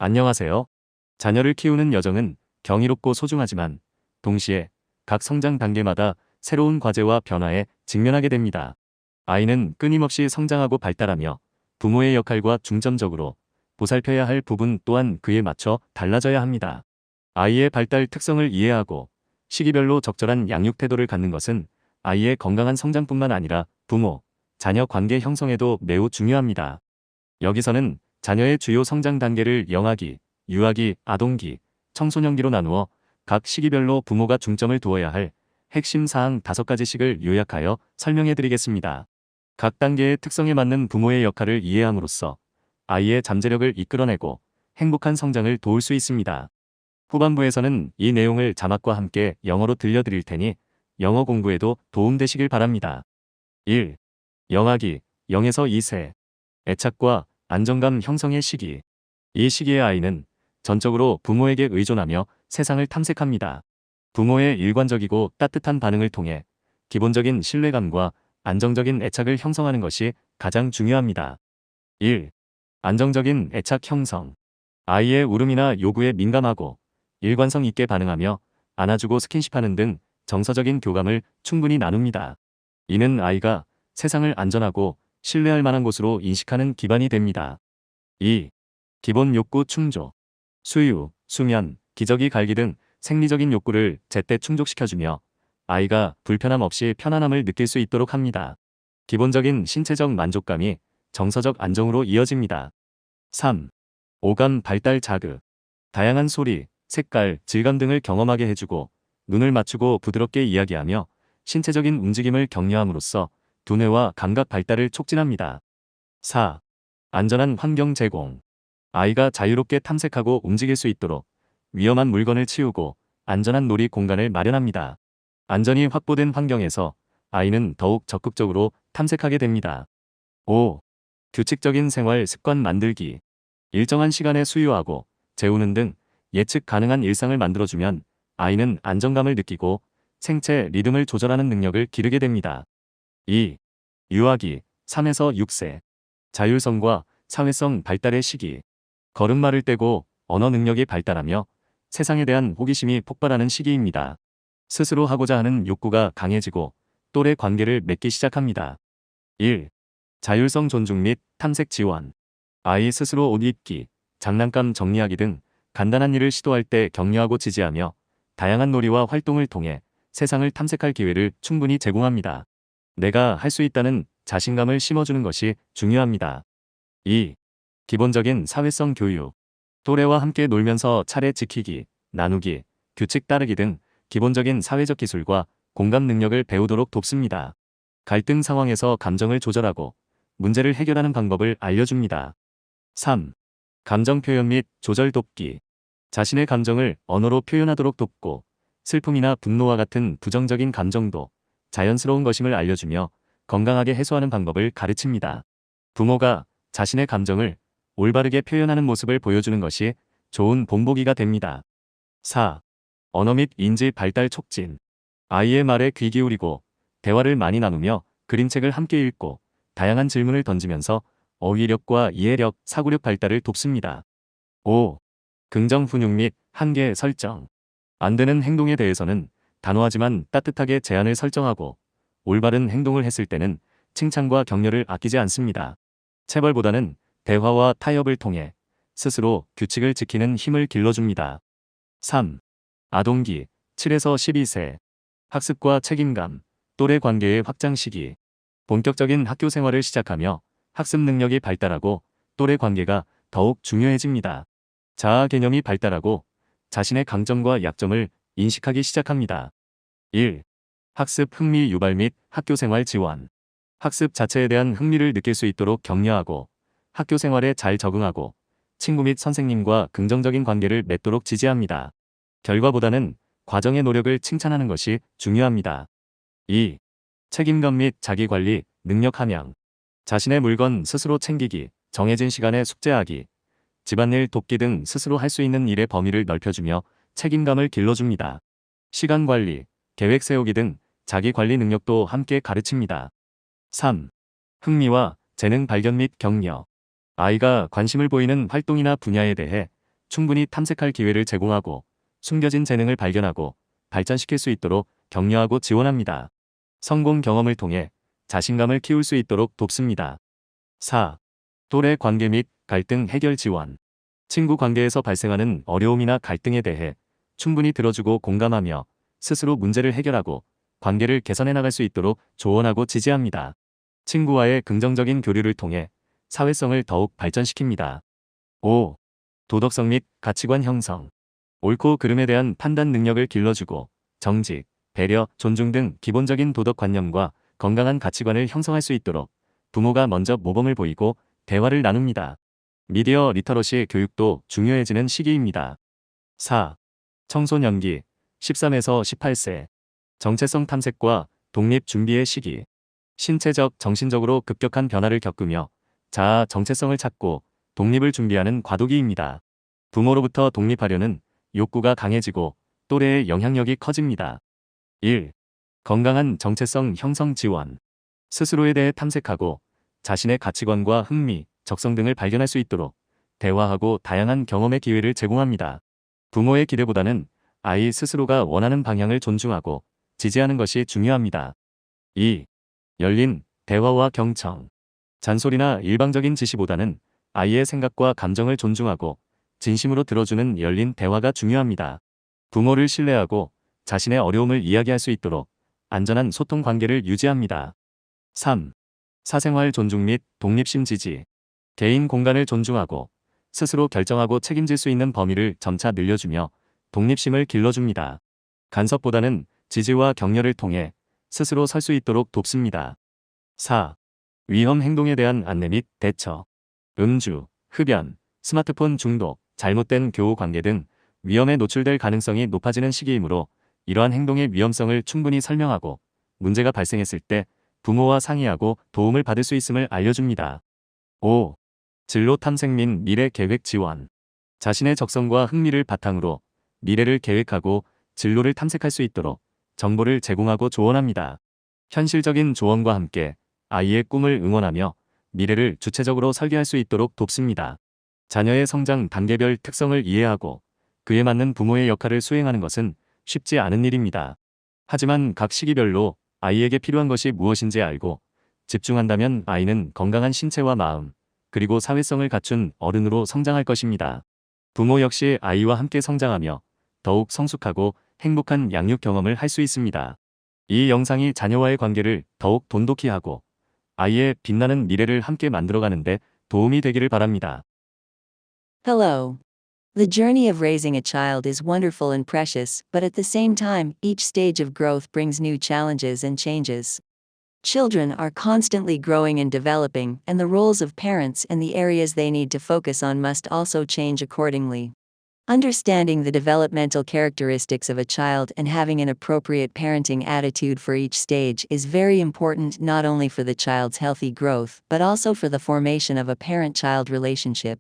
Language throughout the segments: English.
안녕하세요. 자녀를 키우는 여정은 경이롭고 소중하지만 동시에 각 성장 단계마다 새로운 과제와 변화에 직면하게 됩니다. 아이는 끊임없이 성장하고 발달하며 부모의 역할과 중점적으로 보살펴야 할 부분 또한 그에 맞춰 달라져야 합니다. 아이의 발달 특성을 이해하고 시기별로 적절한 양육 태도를 갖는 것은 아이의 건강한 성장뿐만 아니라 부모, 자녀 관계 형성에도 매우 중요합니다. 여기서는 자녀의 주요 성장 단계를 영아기, 유아기, 아동기, 청소년기로 나누어 각 시기별로 부모가 중점을 두어야 할 핵심 사항 5가지씩을 요약하여 설명해 드리겠습니다. 각 단계의 특성에 맞는 부모의 역할을 이해함으로써 아이의 잠재력을 이끌어내고 행복한 성장을 도울 수 있습니다. 후반부에서는 이 내용을 자막과 함께 영어로 들려드릴 테니 영어 공부에도 도움되시길 바랍니다. 1. 영아기, 0에서 2세. 애착과 안정감 형성의 시기. 이 시기의 아이는 전적으로 부모에게 의존하며 세상을 탐색합니다. 부모의 일관적이고 따뜻한 반응을 통해 기본적인 신뢰감과 안정적인 애착을 형성하는 것이 가장 중요합니다. 1. 안정적인 애착 형성. 아이의 울음이나 요구에 민감하고 일관성 있게 반응하며 안아주고 스킨십하는 등 정서적인 교감을 충분히 나눕니다. 이는 아이가 세상을 안전하고 신뢰할 만한 곳으로 인식하는 기반이 됩니다. 2. 기본 욕구 충족. 수유, 수면, 기저귀 갈기 등 생리적인 욕구를 제때 충족시켜주며 아이가 불편함 없이 편안함을 느낄 수 있도록 합니다. 기본적인 신체적 만족감이 정서적 안정으로 이어집니다. 3. 오감 발달 자극. 다양한 소리, 색깔, 질감 등을 경험하게 해주고 눈을 맞추고 부드럽게 이야기하며 신체적인 움직임을 격려함으로써 두뇌와 감각 발달을 촉진합니다. 4. 안전한 환경 제공. 아이가 자유롭게 탐색하고 움직일 수 있도록 위험한 물건을 치우고 안전한 놀이 공간을 마련합니다. 안전이 확보된 환경에서 아이는 더욱 적극적으로 탐색하게 됩니다. 5. 규칙적인 생활 습관 만들기. 일정한 시간에 수유하고 재우는 등 예측 가능한 일상을 만들어주면 아이는 안정감을 느끼고 생체 리듬을 조절하는 능력을 기르게 됩니다. 2. 유아기, 3에서 6세. 자율성과 사회성 발달의 시기. 걸음마를 떼고 언어 능력이 발달하며 세상에 대한 호기심이 폭발하는 시기입니다. 스스로 하고자 하는 욕구가 강해지고 또래 관계를 맺기 시작합니다. 1. 자율성 존중 및 탐색 지원. 아이 스스로 옷 입기, 장난감 정리하기 등 간단한 일을 시도할 때 격려하고 지지하며 다양한 놀이와 활동을 통해 세상을 탐색할 기회를 충분히 제공합니다. 내가 할 수 있다는 자신감을 심어주는 것이 중요합니다. 2. 기본적인 사회성 교육. 또래와 함께 놀면서 차례 지키기, 나누기, 규칙 따르기 등 기본적인 사회적 기술과 공감 능력을 배우도록 돕습니다. 갈등 상황에서 감정을 조절하고 문제를 해결하는 방법을 알려줍니다. 3. 감정 표현 및 조절 돕기. 자신의 감정을 언어로 표현하도록 돕고 슬픔이나 분노와 같은 부정적인 감정도 자연스러운 것임을 알려주며 건강하게 해소하는 방법을 가르칩니다. 부모가 자신의 감정을 올바르게 표현하는 모습을 보여주는 것이 좋은 본보기가 됩니다. 4. 언어 및 인지 발달 촉진. 아이의 말에 귀 기울이고 대화를 많이 나누며 그림책을 함께 읽고 다양한 질문을 던지면서 어휘력과 이해력, 사고력 발달을 돕습니다. 5. 긍정 훈육 및 한계 설정. 안 되는 행동에 대해서는 단호하지만 따뜻하게 제한을 설정하고 올바른 행동을 했을 때는 칭찬과 격려를 아끼지 않습니다. 체벌보다는 대화와 타협을 통해 스스로 규칙을 지키는 힘을 길러줍니다. 3. 아동기, 7에서 12세. 학습과 책임감, 또래 관계의 확장 시기. 본격적인 학교 생활을 시작하며 학습 능력이 발달하고 또래 관계가 더욱 중요해집니다. 자아 개념이 발달하고 자신의 강점과 약점을 인식하기 시작합니다. 1. 학습 흥미 유발 및 학교 생활 지원. 학습 자체에 대한 흥미를 느낄 수 있도록 격려하고 학교 생활에 잘 적응하고 친구 및 선생님과 긍정적인 관계를 맺도록 지지합니다. 결과보다는 과정의 노력을 칭찬하는 것이 중요합니다. 2. 책임감 및 자기관리, 능력 함양. 자신의 물건 스스로 챙기기, 정해진 시간에 숙제하기, 집안일 돕기 등 스스로 할 수 있는 일의 범위를 넓혀주며 책임감을 길러줍니다. 시간 관리, 계획 세우기 등 자기 관리 능력도 함께 가르칩니다. 3. 흥미와 재능 발견 및 격려. 아이가 관심을 보이는 활동이나 분야에 대해 충분히 탐색할 기회를 제공하고 숨겨진 재능을 발견하고 발전시킬 수 있도록 격려하고 지원합니다. 성공 경험을 통해 자신감을 키울 수 있도록 돕습니다. 4. 또래 관계 및 갈등 해결 지원. 친구 관계에서 발생하는 어려움이나 갈등에 대해 충분히 들어주고 공감하며 스스로 문제를 해결하고 관계를 개선해 나갈 수 있도록 조언하고 지지합니다. 친구와의 긍정적인 교류를 통해 사회성을 더욱 발전시킵니다. 5. 도덕성 및 가치관 형성. 옳고 그름에 대한 판단 능력을 길러주고 정직, 배려, 존중 등 기본적인 도덕관념과 건강한 가치관을 형성할 수 있도록 부모가 먼저 모범을 보이고 대화를 나눕니다. 미디어 리터러시 교육도 중요해지는 시기입니다. 4. 청소년기 13에서 18세. 정체성 탐색과 독립 준비의 시기. 신체적, 정신적으로 급격한 변화를 겪으며 자아 정체성을 찾고 독립을 준비하는 과도기입니다. 부모로부터 독립하려는 욕구가 강해지고 또래의 영향력이 커집니다. 1. 건강한 정체성 형성 지원. 스스로에 대해 탐색하고 자신의 가치관과 흥미, 적성 등을 발견할 수 있도록 대화하고 다양한 경험의 기회를 제공합니다. 부모의 기대보다는 아이 스스로가 원하는 방향을 존중하고 지지하는 것이 중요합니다. 2. 열린 대화와 경청. 잔소리나 일방적인 지시보다는 아이의 생각과 감정을 존중하고 진심으로 들어주는 열린 대화가 중요합니다. 부모를 신뢰하고 자신의 어려움을 이야기할 수 있도록 안전한 소통 관계를 유지합니다. 3. 사생활 존중 및 독립심 지지. 개인 공간을 존중하고 스스로 결정하고 책임질 수 있는 범위를 점차 늘려주며 독립심을 길러줍니다. 간섭보다는 지지와 격려를 통해 스스로 설 수 있도록 돕습니다. 4. 위험 행동에 대한 안내 및 대처. 음주, 흡연, 스마트폰 중독, 잘못된 교우 관계 등 위험에 노출될 가능성이 높아지는 시기이므로 이러한 행동의 위험성을 충분히 설명하고 문제가 발생했을 때 부모와 상의하고 도움을 받을 수 있음을 알려줍니다. 5. 진로 탐색 및 미래 계획 지원. 자신의 적성과 흥미를 바탕으로 미래를 계획하고 진로를 탐색할 수 있도록 정보를 제공하고 조언합니다. 현실적인 조언과 함께 아이의 꿈을 응원하며 미래를 주체적으로 설계할 수 있도록 돕습니다. 자녀의 성장 단계별 특성을 이해하고 그에 맞는 부모의 역할을 수행하는 것은 쉽지 않은 일입니다. 하지만 각 시기별로 아이에게 필요한 것이 무엇인지 알고 집중한다면 아이는 건강한 신체와 마음, 그리고 사회성을 갖춘 어른으로 성장할 것입니다. 부모 역시 아이와 함께 성장하며 더욱 성숙하고 행복한 양육 경험을 할 수 있습니다. 이 영상이 자녀와의 관계를 더욱 돈독히 하고 아이의 빛나는 미래를 함께 만들어가는데 도움이 되기를 바랍니다. Hello. The journey of raising a child is wonderful and precious, but at the same time, each stage of growth brings new challenges and changes. Children are constantly growing and developing, and the roles of parents and the areas they need to focus on must also change accordingly. Understanding the developmental characteristics of a child and having an appropriate parenting attitude for each stage is very important not only for the child's healthy growth, but also for the formation of a parent-child relationship.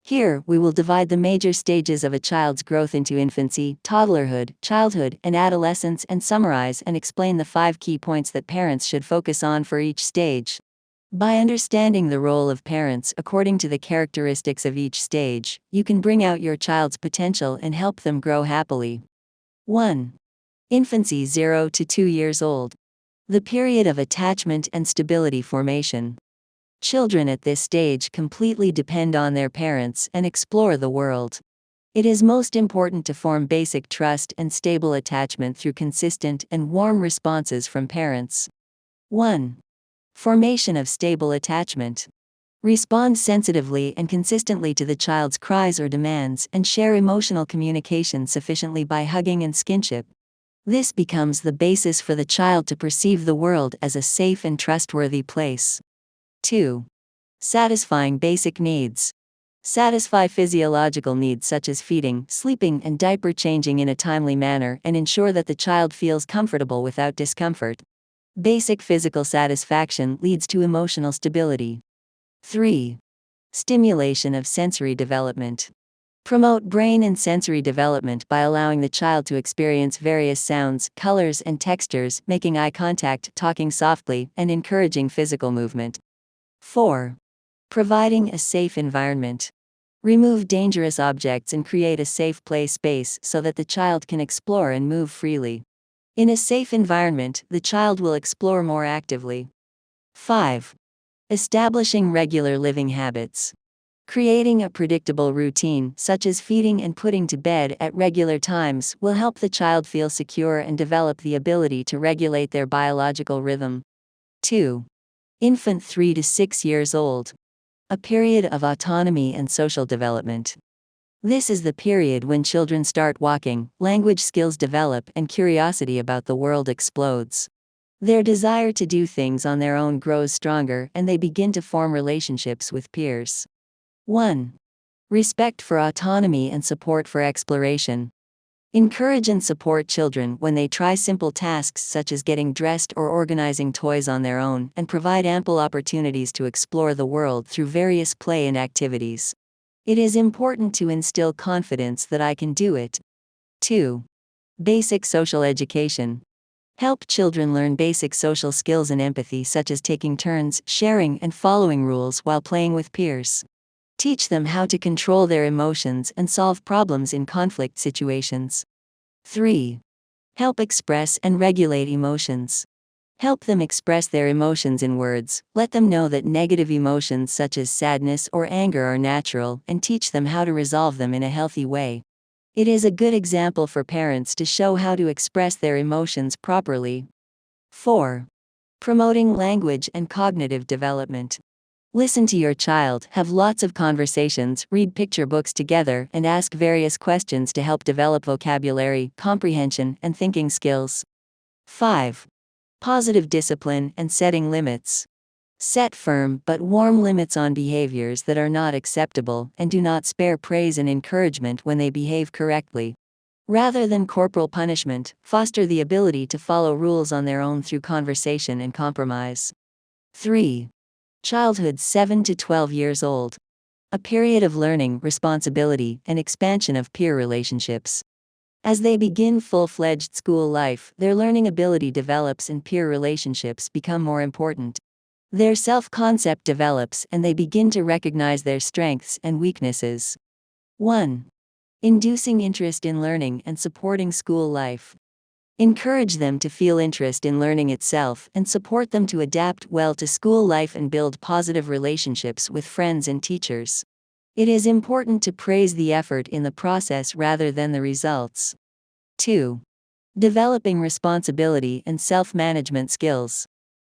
Here, we will divide the major stages of a child's growth into infancy, toddlerhood, childhood, and adolescence and summarize and explain the 5 key points that parents should focus on for each stage. By understanding the role of parents according to the characteristics of each stage, you can bring out your child's potential and help them grow happily. 1. Infancy 0 to 2 years old. The period of attachment and stability formation. Children at this stage completely depend on their parents and explore the world. It is most important to form basic trust and stable attachment through consistent and warm responses from parents. 1. Formation of stable attachment. Respond sensitively and consistently to the child's cries or demands and share emotional communication sufficiently by hugging and skinship. This becomes the basis for the child to perceive the world as a safe and trustworthy place. 2. Satisfying basic needs. Satisfy physiological needs such as feeding, sleeping, and diaper changing in a timely manner and ensure that the child feels comfortable without discomfort. Basic physical satisfaction leads to emotional stability. 3. Stimulation of sensory development. Promote brain and sensory development by allowing the child to experience various sounds, colors, and textures, making eye contact, talking softly, and encouraging physical movement. 4. Providing a safe environment. Remove dangerous objects and create a safe play space so that the child can explore and move freely. In a safe environment, the child will explore more actively. 5. Establishing regular living habits. Creating a predictable routine, such as feeding and putting to bed at regular times, will help the child feel secure and develop the ability to regulate their biological rhythm. 2. Infant 3 to 6 years old. A period of autonomy and social development. This is the period when children start walking, language skills develop, and curiosity about the world explodes. Their desire to do things on their own grows stronger, and they begin to form relationships with peers. 1. Respect for autonomy and support for exploration. Encourage and support children when they try simple tasks such as getting dressed or organizing toys on their own, and provide ample opportunities to explore the world through various play and activities. It is important to instill confidence that I can do it. 2. Basic social education. Help children learn basic social skills and empathy, such as taking turns, sharing, and following rules while playing with peers. Teach them how to control their emotions and solve problems in conflict situations. 3. Help express and regulate emotions. Help them express their emotions in words, let them know that negative emotions such as sadness or anger are natural, and teach them how to resolve them in a healthy way. It is a good example for parents to show how to express their emotions properly. 4. Promoting language and cognitive development. Listen to your child, have lots of conversations, read picture books together, and ask various questions to help develop vocabulary, comprehension, and thinking skills. 5. Positive discipline and setting limits. Set firm but warm limits on behaviors that are not acceptable, and do not spare praise and encouragement when they behave correctly. Rather than corporal punishment, foster the ability to follow rules on their own through conversation and compromise. 3. Childhood 7 to 12 years old. A period of learning, responsibility, and expansion of peer relationships. As they begin full-fledged school life, their learning ability develops and peer relationships become more important. Their self-concept develops, and they begin to recognize their strengths and weaknesses. 1. Inducing interest in learning and supporting school life. Encourage them to feel interest in learning itself, and support them to adapt well to school life and build positive relationships with friends and teachers. It is important to praise the effort in the process rather than the results. 2. Developing responsibility and self-management skills.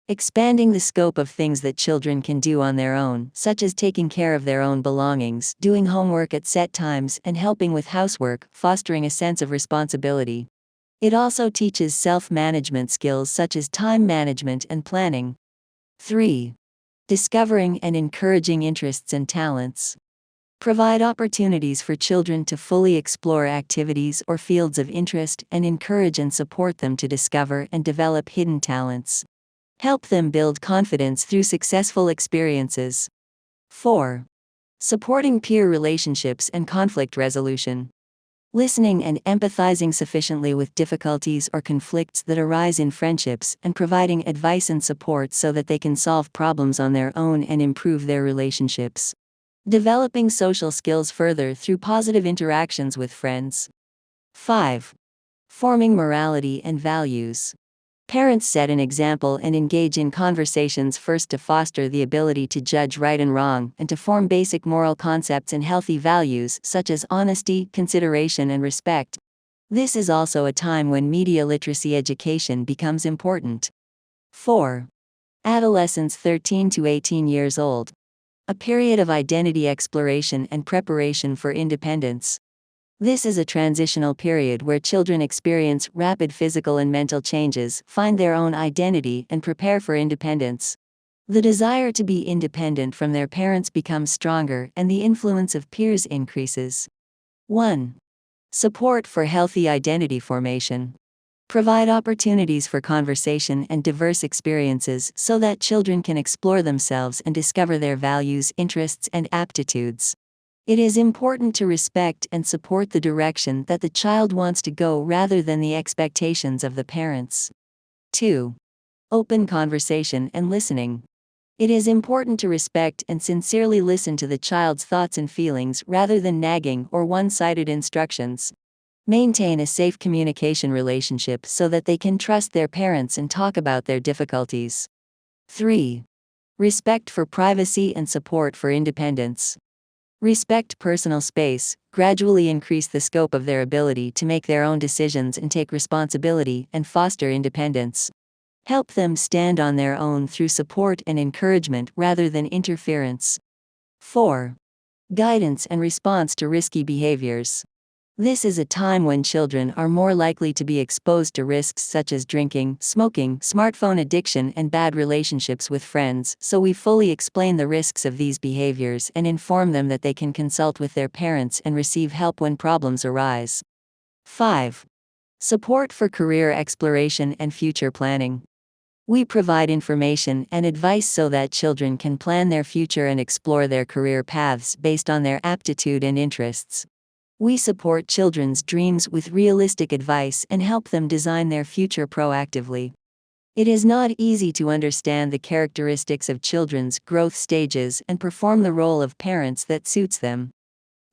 Expanding the scope of things that children can do on their own, such as taking care of their own belongings, doing homework at set times, and helping with housework, fostering a sense of responsibility. It also teaches self-management skills such as time management and planning. 3. Discovering and encouraging interests and talents. Provide opportunities for children to fully explore activities or fields of interest, and encourage and support them to discover and develop hidden talents. Help them build confidence through successful experiences. 4. Supporting peer relationships and conflict resolution. Listening and empathizing sufficiently with difficulties or conflicts that arise in friendships, and providing advice and support so that they can solve problems on their own and improve their relationships. Developing social skills further through positive interactions with friends. 5. Forming morality and values. Parents set an example and engage in conversations first to foster the ability to judge right and wrong, and to form basic moral concepts and healthy values such as honesty, consideration, and respect. This is also a time when media literacy education becomes important. 4. Adolescence 13 to 18 years old. A period of identity exploration and preparation for independence. This is a transitional period where children experience rapid physical and mental changes, find their own identity, and prepare for independence. The desire to be independent from their parents becomes stronger, and the influence of peers increases. 1. Support for healthy identity formation. Provide opportunities for conversation and diverse experiences so that children can explore themselves and discover their values, interests, and aptitudes. It is important to respect and support the direction that the child wants to go rather than the expectations of the parents. 2. Open conversation and listening. It is important to respect and sincerely listen to the child's thoughts and feelings rather than nagging or one-sided instructions. Maintain a safe communication relationship so that they can trust their parents and talk about their difficulties. 3. Respect for privacy and support for independence. Respect personal space, gradually increase the scope of their ability to make their own decisions and take responsibility, and foster independence. Help them stand on their own through support and encouragement rather than interference. 4. Guidance and response to risky behaviors. This is a time when children are more likely to be exposed to risks such as drinking, smoking, smartphone addiction, and bad relationships with friends, so we fully explain the risks of these behaviors and inform them that they can consult with their parents and receive help when problems arise. 5. Support for career exploration and future planning. We provide information and advice so that children can plan their future and explore their career paths based on their aptitude and interests. We support children's dreams with realistic advice and help them design their future proactively. It is not easy to understand the characteristics of children's growth stages and perform the role of parents that suits them.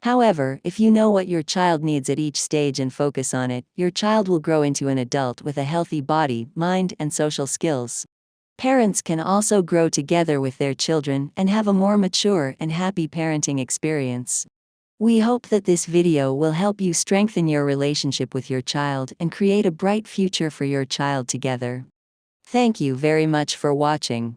However, if you know what your child needs at each stage and focus on it, your child will grow into an adult with a healthy body, mind, and social skills. Parents can also grow together with their children and have a more mature and happy parenting experience. We hope that this video will help you strengthen your relationship with your child and create a bright future for your child together. Thank you very much for watching.